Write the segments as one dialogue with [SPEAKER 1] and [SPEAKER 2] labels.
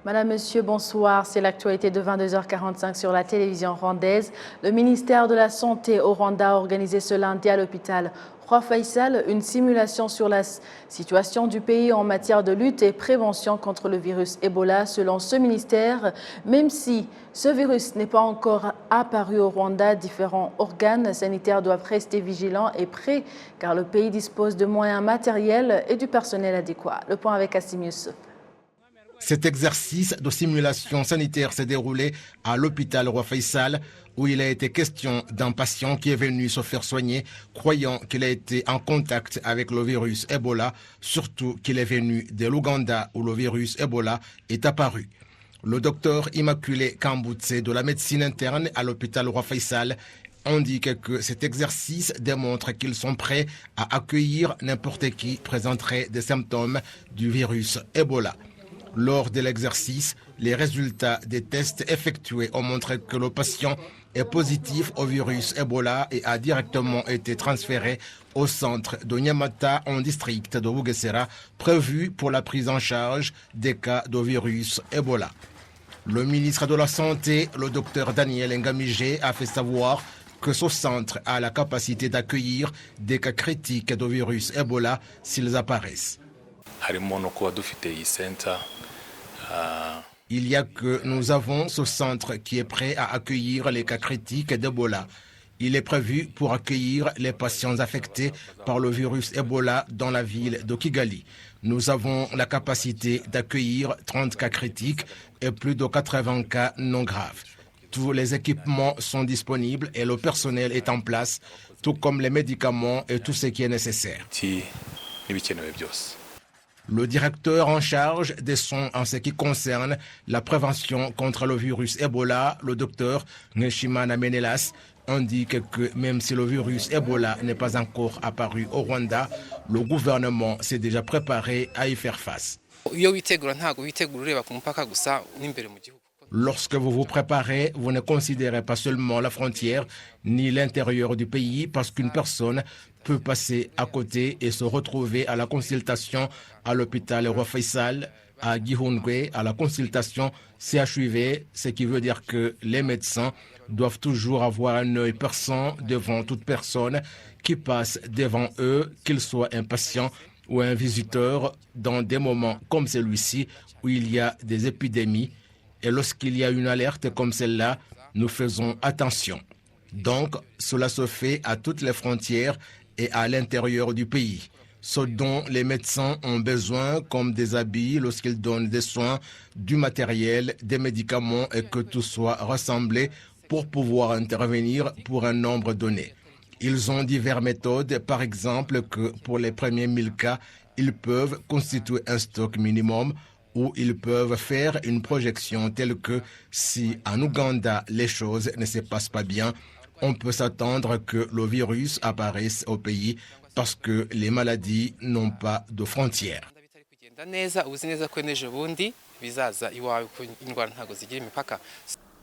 [SPEAKER 1] Madame, Monsieur, bonsoir. C'est l'actualité de 22h45 sur la télévision rwandaise. Le ministère de la Santé au Rwanda a organisé ce lundi à l'hôpital Roi Faisal une simulation sur la situation du pays en matière de lutte et prévention contre le virus Ebola. Selon ce ministère, même si ce virus n'est pas encore apparu au Rwanda, différents organes sanitaires doivent rester vigilants et prêts car le pays dispose de moyens matériels et du personnel adéquat. Le point avec Assim Youssef.
[SPEAKER 2] Cet exercice de simulation sanitaire s'est déroulé à l'hôpital Roi Faisal où il a été question d'un patient qui est venu se faire soigner croyant qu'il a été en contact avec le virus Ebola, surtout qu'il est venu de l'Ouganda où le virus Ebola est apparu. Le docteur Immaculé Kambutse de la médecine interne à l'hôpital Roi Faisal indique que cet exercice démontre qu'ils sont prêts à accueillir n'importe qui présenterait des symptômes du virus Ebola. Lors de l'exercice, les résultats des tests effectués ont montré que le patient est positif au virus Ebola et a directement été transféré au centre de Nyamata en district de Bugesera, prévu pour la prise en charge des cas de virus Ebola. Le ministre de la Santé, le docteur Daniel Ngamije, a fait savoir que ce centre a la capacité d'accueillir des cas critiques de virus Ebola s'ils apparaissent. Il y a que nous avons ce centre qui est prêt à accueillir les cas critiques d'Ebola. Il est prévu pour accueillir les patients affectés par le virus Ebola dans la ville de Kigali. Nous avons la capacité d'accueillir 30 cas critiques et plus de 80 cas non graves. Tous les équipements sont disponibles et le personnel est en place, tout comme les médicaments et tout ce qui est nécessaire. Le directeur en charge des soins en ce qui concerne la prévention contre le virus Ebola, le docteur Neshimana Menelas, indique que même si le virus Ebola n'est pas encore apparu au Rwanda, le gouvernement s'est déjà préparé à y faire face. Lorsque vous vous préparez, vous ne considérez pas seulement la frontière ni l'intérieur du pays parce qu'une personne peut passer à côté et se retrouver à la consultation à l'hôpital Roi Faisal, à Gihundwe, à la consultation CHUV, ce qui veut dire que les médecins doivent toujours avoir un œil perçant devant toute personne qui passe devant eux, qu'il soit un patient ou un visiteur, dans des moments comme celui-ci où il y a des épidémies. Et lorsqu'il y a une alerte comme celle-là, nous faisons attention. Donc, cela se fait à toutes les frontières et à l'intérieur du pays. Ce dont les médecins ont besoin, comme des habits lorsqu'ils donnent des soins, du matériel, des médicaments et que tout soit rassemblé pour pouvoir intervenir pour un nombre donné. Ils ont diverses méthodes, par exemple que pour les premiers 1000 cas, ils peuvent constituer un stock minimum où ils peuvent faire une projection telle que si en Ouganda les choses ne se passent pas bien, on peut s'attendre que le virus apparaisse au pays parce que les maladies n'ont pas de frontières.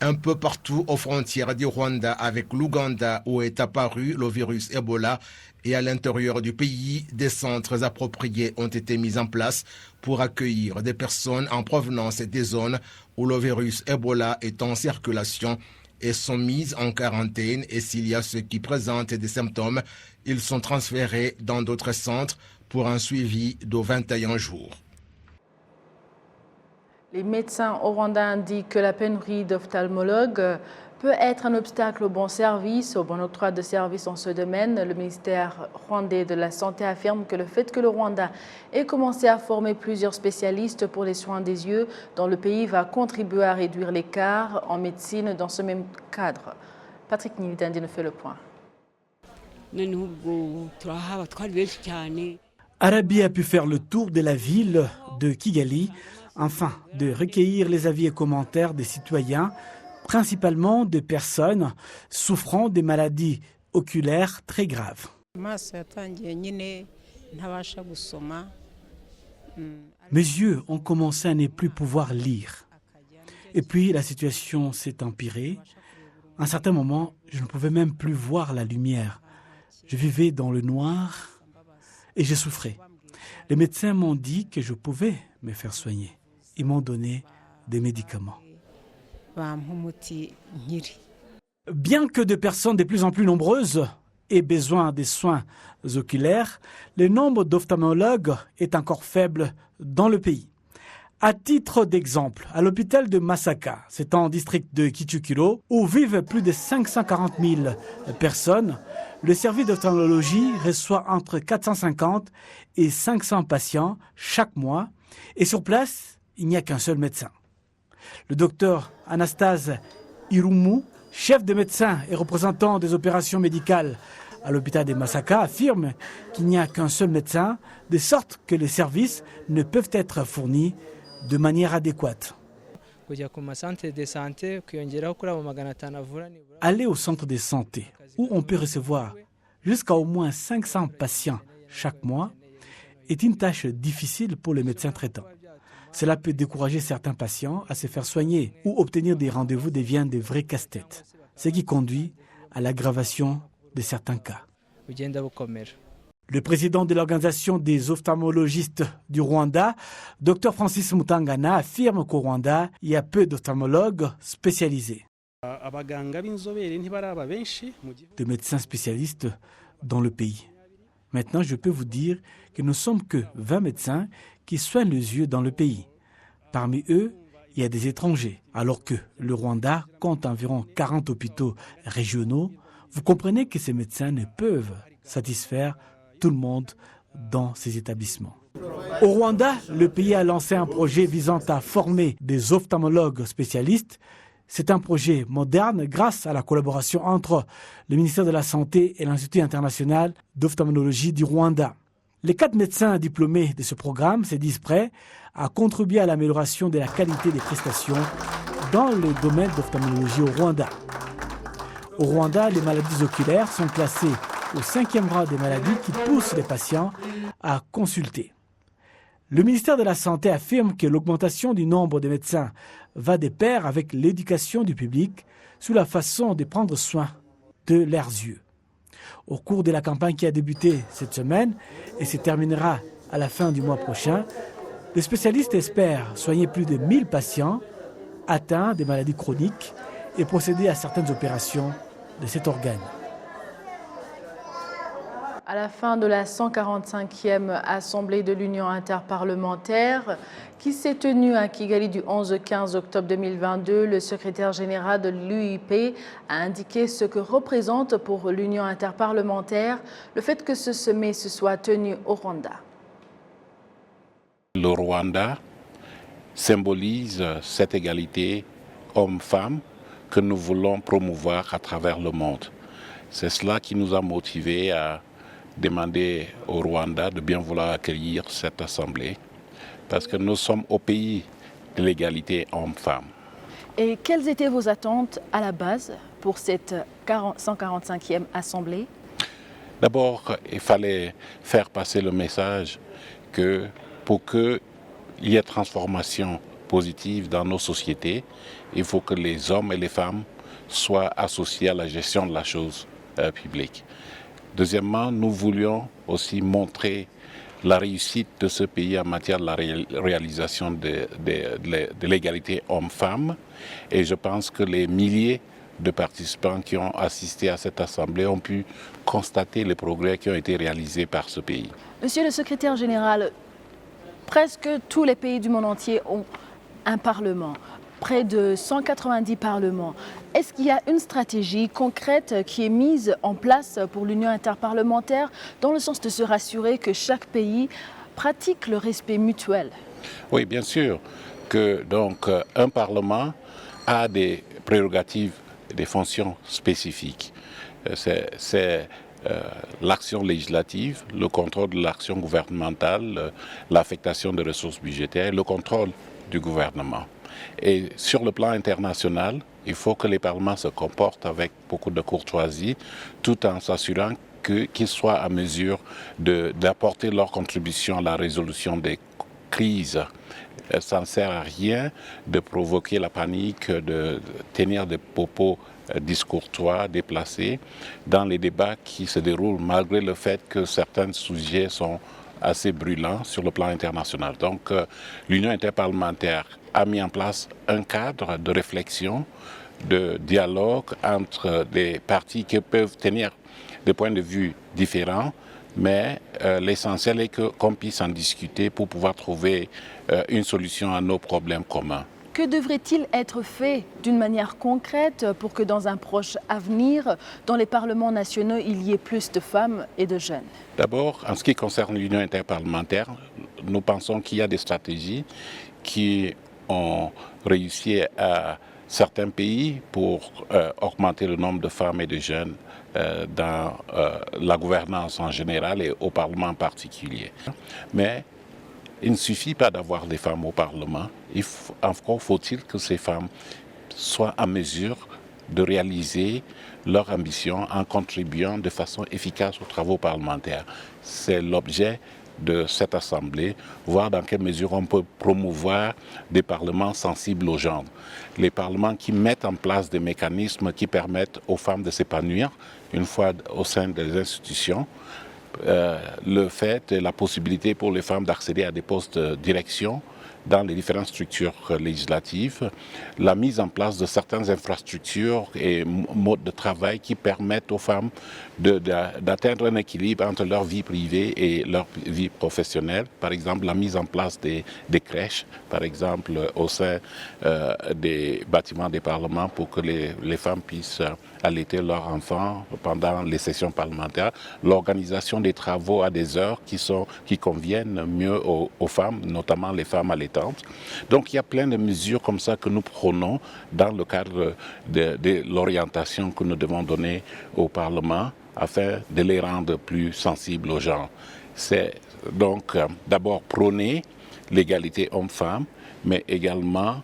[SPEAKER 2] Un peu partout aux frontières du Rwanda avec l'Ouganda où est apparu le virus Ebola et à l'intérieur du pays, des centres appropriés ont été mis en place pour accueillir des personnes en provenance des zones où le virus Ebola est en circulation et sont mises en quarantaine et s'il y a ceux qui présentent des symptômes, ils sont transférés dans d'autres centres pour un suivi de 21 jours.
[SPEAKER 1] Les médecins au Rwanda indiquent que la pénurie d'ophtalmologues peut être un obstacle au bon service, au bon octroi de services en ce domaine. Le ministère rwandais de la Santé affirme que le fait que le Rwanda ait commencé à former plusieurs spécialistes pour les soins des yeux dans le pays va contribuer à réduire l'écart en médecine dans ce même cadre. Patrick Nilidandi nous fait le point.
[SPEAKER 3] Arabi a pu faire le tour de la ville de Kigali afin de recueillir les avis et commentaires des citoyens, principalement de personnes souffrant de maladies oculaires très graves. Mes yeux ont commencé à ne plus pouvoir lire. Et puis la situation s'est empirée. À un certain moment, je ne pouvais même plus voir la lumière. Je vivais dans le noir et je souffrais. Les médecins m'ont dit que je pouvais me faire soigner. Ils m'ont donné des médicaments. Bien que de personnes de plus en plus nombreuses aient besoin des soins oculaires, le nombre d'ophtalmologues est encore faible dans le pays. À titre d'exemple, à l'hôpital de Masaka, c'est en district de Kichukiro, où vivent plus de 540 000 personnes, le service d'ophtalmologie reçoit entre 450 et 500 patients chaque mois, et sur place, il n'y a qu'un seul médecin. Le docteur Anastase Irumu, chef de médecins et représentant des opérations médicales à l'hôpital de Masaka, affirme qu'il n'y a qu'un seul médecin, de sorte que les services ne peuvent être fournis de manière adéquate. Aller au centre de santé, où on peut recevoir jusqu'à au moins 500 patients chaque mois, est une tâche difficile pour les médecins traitants. Cela peut décourager certains patients à se faire soigner ou obtenir des rendez-vous devient de vrais casse-têtes, ce qui conduit à l'aggravation de certains cas. Le président de l'organisation des ophtalmologistes du Rwanda, Dr Francis Mutangana, affirme qu'au Rwanda, il y a peu d'ophtalmologues spécialisés. De médecins spécialistes dans le pays. Maintenant, je peux vous dire que nous ne sommes que 20 médecins qui soignent les yeux dans le pays. Parmi eux, il y a des étrangers, alors que le Rwanda compte environ 40 hôpitaux régionaux. Vous comprenez que ces médecins ne peuvent satisfaire tout le monde dans ces établissements. Au Rwanda, le pays a lancé un projet visant à former des ophtalmologues spécialistes. C'est un projet moderne grâce à la collaboration entre le ministère de la Santé et l'Institut international d'ophtalmologie du Rwanda. Les 4 médecins diplômés de ce programme se disent prêts à contribuer à l'amélioration de la qualité des prestations dans le domaine d'ophtalmologie au Rwanda. Au Rwanda, les maladies oculaires sont classées au 5e rang des maladies qui poussent les patients à consulter. Le ministère de la Santé affirme que l'augmentation du nombre de médecins va de pair avec l'éducation du public sur la façon de prendre soin de leurs yeux. Au cours de la campagne qui a débuté cette semaine et se terminera à la fin du mois prochain, les spécialistes espèrent soigner plus de 1000 patients atteints de maladies chroniques et procéder à certaines opérations de cet organe.
[SPEAKER 1] À la fin de la 145e Assemblée de l'Union interparlementaire qui s'est tenue à Kigali du 11 au 15 octobre 2022, le secrétaire général de l'UIP a indiqué ce que représente pour l'Union interparlementaire le fait que ce sommet se soit tenu au Rwanda.
[SPEAKER 4] Le Rwanda symbolise cette égalité homme-femme que nous voulons promouvoir à travers le monde. C'est cela qui nous a motivés à demander au Rwanda de bien vouloir accueillir cette assemblée parce que nous sommes au pays de l'égalité homme-femme.
[SPEAKER 1] Et quelles étaient vos attentes à la base pour cette 145e assemblée?
[SPEAKER 4] D'abord, il fallait faire passer le message que pour qu'il y ait transformation positive dans nos sociétés, il faut que les hommes et les femmes soient associés à la gestion de la chose publique. Deuxièmement, nous voulions aussi montrer la réussite de ce pays en matière de la réalisation de l'égalité homme-femme. Et je pense que les milliers de participants qui ont assisté à cette assemblée ont pu constater les progrès qui ont été réalisés par ce pays.
[SPEAKER 1] Monsieur le secrétaire général, presque tous les pays du monde entier ont un parlement. Près de 190 parlements. Est-ce qu'il y a une stratégie concrète qui est mise en place pour l'Union interparlementaire dans le sens de se rassurer que chaque pays pratique le respect mutuel?
[SPEAKER 4] Oui, bien sûr que donc un parlement a des prérogatives, des fonctions spécifiques. C'est l'action législative, le contrôle de l'action gouvernementale, l'affectation des ressources budgétaires, le contrôle du gouvernement. Et sur le plan international, il faut que les parlements se comportent avec beaucoup de courtoisie, tout en s'assurant qu'ils soient à mesure d'apporter leur contribution à la résolution des crises. Ça ne sert à rien de provoquer la panique, de tenir des propos discourtois, déplacés, dans les débats qui se déroulent, malgré le fait que certains sujets sont assez brûlant sur le plan international. Donc l'Union interparlementaire a mis en place un cadre de réflexion, de dialogue entre des partis qui peuvent tenir des points de vue différents, mais l'essentiel est qu'on puisse en discuter pour pouvoir trouver une solution à nos problèmes communs.
[SPEAKER 1] Que devrait-il être fait d'une manière concrète pour que dans un proche avenir, dans les parlements nationaux, il y ait plus de femmes et de jeunes?
[SPEAKER 4] D'abord, en ce qui concerne l'Union interparlementaire, nous pensons qu'il y a des stratégies qui ont réussi à certains pays pour augmenter le nombre de femmes et de jeunes dans la gouvernance en général et au Parlement en particulier. Mais il ne suffit pas d'avoir des femmes au Parlement. Encore faut-il que ces femmes soient en mesure de réaliser leur ambition en contribuant de façon efficace aux travaux parlementaires. C'est l'objet de cette Assemblée, voir dans quelle mesure on peut promouvoir des parlements sensibles aux genres. Les parlements qui mettent en place des mécanismes qui permettent aux femmes de s'épanouir une fois au sein des institutions. Le fait et la possibilité pour les femmes d'accéder à des postes de direction dans les différentes structures législatives, la mise en place de certaines infrastructures et modes de travail qui permettent aux femmes d'atteindre un équilibre entre leur vie privée et leur vie professionnelle. Par exemple, la mise en place des crèches, par exemple, au sein des bâtiments des parlements pour que les femmes puissent allaiter leurs enfants pendant les sessions parlementaires, l'organisation des travaux à des heures qui conviennent mieux aux femmes, notamment les femmes allaitantes. Donc il y a plein de mesures comme ça que nous prenons dans le cadre de l'orientation que nous devons donner au Parlement afin de les rendre plus sensibles aux gens. C'est donc d'abord prôner l'égalité homme-femme, mais également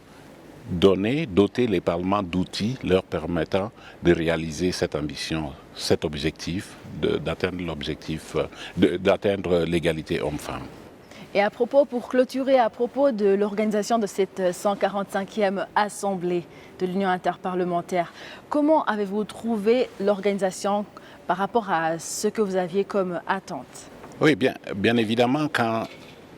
[SPEAKER 4] doter les parlements d'outils leur permettant de réaliser cette ambition, cet objectif, d'atteindre l'égalité homme-femme.
[SPEAKER 1] Et pour clôturer, à propos de l'organisation de cette 145e Assemblée de l'Union interparlementaire, comment avez-vous trouvé l'organisation par rapport à ce que vous aviez comme attente?
[SPEAKER 4] Oui, bien évidemment, quand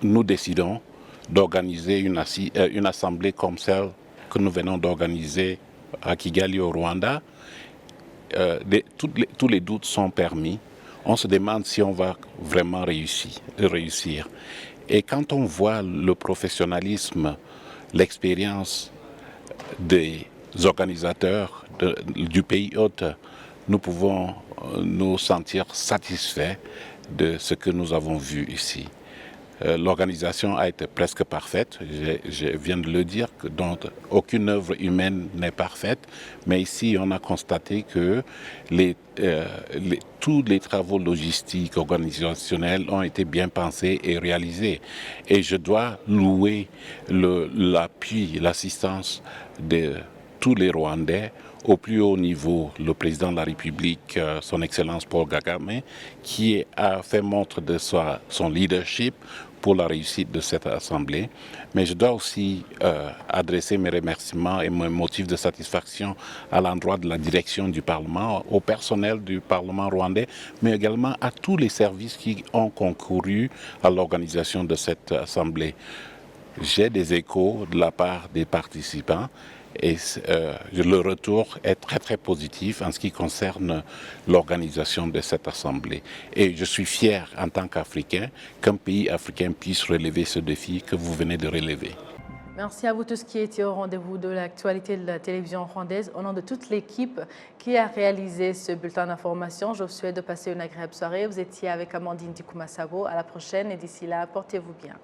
[SPEAKER 4] nous décidons d'organiser une assemblée comme celle que nous venons d'organiser à Kigali au Rwanda, tous les doutes sont permis. On se demande si on va vraiment réussir. Et quand on voit le professionnalisme, l'expérience des organisateurs du pays hôte, nous pouvons nous sentir satisfaits de ce que nous avons vu ici. L'organisation a été presque parfaite, je viens de le dire, donc aucune œuvre humaine n'est parfaite, mais ici on a constaté que tous les travaux logistiques, organisationnels ont été bien pensés et réalisés. Et je dois louer l'appui, l'assistance de tous les Rwandais au plus haut niveau, le président de la République, son Excellence Paul Kagame, qui a fait montre de son leadership pour la réussite de cette Assemblée. Mais je dois aussi adresser mes remerciements et mes motifs de satisfaction à l'endroit de la direction du Parlement, au personnel du Parlement rwandais, mais également à tous les services qui ont concouru à l'organisation de cette Assemblée. J'ai des échos de la part des participants et le retour est très positif en ce qui concerne l'organisation de cette Assemblée. Et je suis fier en tant qu'Africain qu'un pays africain puisse relever ce défi que vous venez de relever.
[SPEAKER 1] Merci à vous tous qui étiez au rendez-vous de l'actualité de la télévision rwandaise. Au nom de toute l'équipe qui a réalisé ce bulletin d'information, je vous souhaite de passer une agréable soirée. Vous étiez avec Amandine Dikouma-Sabo. À la prochaine et d'ici là, portez-vous bien.